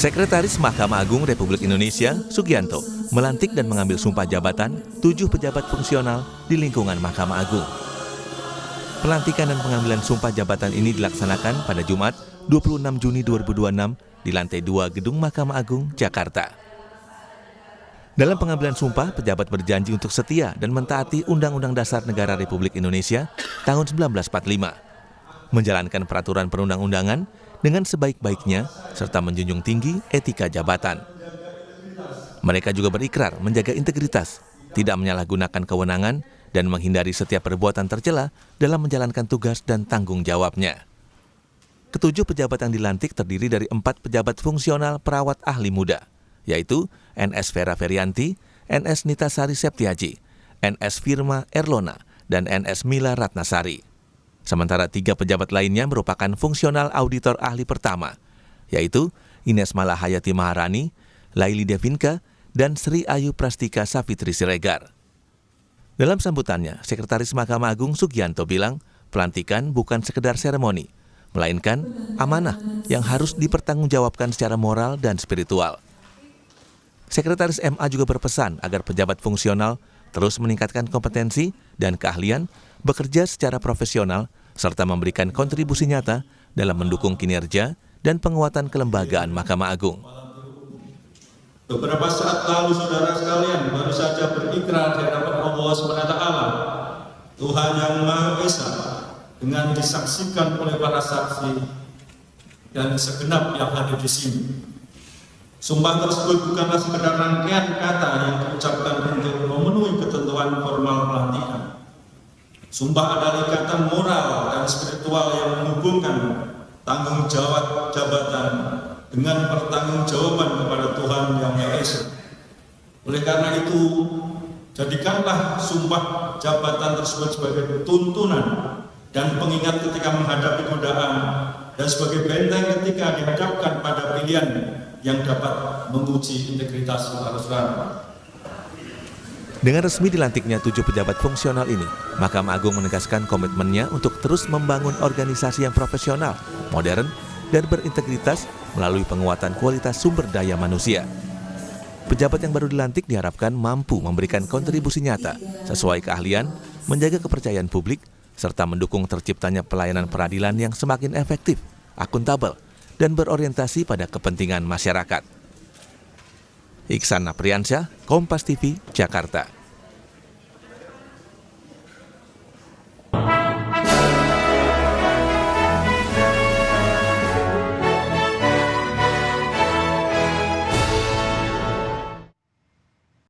Sekretaris Mahkamah Agung Republik Indonesia, Sugianto, melantik dan mengambil sumpah jabatan 7 pejabat fungsional di lingkungan Mahkamah Agung. Pelantikan dan pengambilan sumpah jabatan ini dilaksanakan pada Jumat 26 Juni 2026 di lantai 2 Gedung Mahkamah Agung, Jakarta. Dalam pengambilan sumpah, pejabat berjanji untuk setia dan mentaati Undang-Undang Dasar Negara Republik Indonesia tahun 1945, menjalankan peraturan perundang-undangan dengan sebaik-baiknya, serta menjunjung tinggi etika jabatan. Mereka juga berikrar menjaga integritas, tidak menyalahgunakan kewenangan, dan menghindari setiap perbuatan tercela dalam menjalankan tugas dan tanggung jawabnya. Ketujuh pejabat yang dilantik terdiri dari 4 pejabat fungsional perawat ahli muda, yaitu NS Vera Ferianti, NS Nitasari Septiaji, NS Firma Erlona, dan NS Mila Ratnasari. Sementara 3 pejabat lainnya merupakan fungsional auditor ahli pertama, yaitu Ines Malahayati Maharani, Laili Devinka, dan Sri Ayu Prastika Savitri Siregar. Dalam sambutannya, Sekretaris Mahkamah Agung Sugianto bilang, pelantikan bukan sekedar seremoni, melainkan amanah yang harus dipertanggungjawabkan secara moral dan spiritual. Sekretaris MA juga berpesan agar pejabat fungsional terus meningkatkan kompetensi dan keahlian, bekerja secara profesional, serta memberikan kontribusi nyata dalam mendukung kinerja dan penguatan kelembagaan Mahkamah Agung. Beberapa saat lalu, saudara sekalian, baru saja berikrar di hadapan Allah SWT, Tuhan yang Maha Esa, dengan disaksikan oleh para saksi dan segenap yang hadir di sini. Sumpah tersebut bukanlah sekedar rangkaian kata yang diucapkan untuk memenuhi ketentuan formal pelantikan. Sumpah adalah ikatan moral dan spiritual yang menghubungkan tanggung jawab jabatan dengan pertanggungjawaban kepada Tuhan Yang Maha Esa. Oleh karena itu, jadikanlah sumpah jabatan tersebut sebagai tuntunan dan pengingat ketika menghadapi godaan, dan sebagai benteng ketika dihadapkan pada pilihan yang dapat menguji integritas saudara-saudara. Dengan resmi dilantiknya 7 pejabat fungsional ini, Mahkamah Agung menegaskan komitmennya untuk terus membangun organisasi yang profesional, modern, dan berintegritas melalui penguatan kualitas sumber daya manusia. Pejabat yang baru dilantik diharapkan mampu memberikan kontribusi nyata sesuai keahlian, menjaga kepercayaan publik, serta mendukung terciptanya pelayanan peradilan yang semakin efektif, akuntabel, dan berorientasi pada kepentingan masyarakat. Iksan Apriansyah, Kompas TV, Jakarta.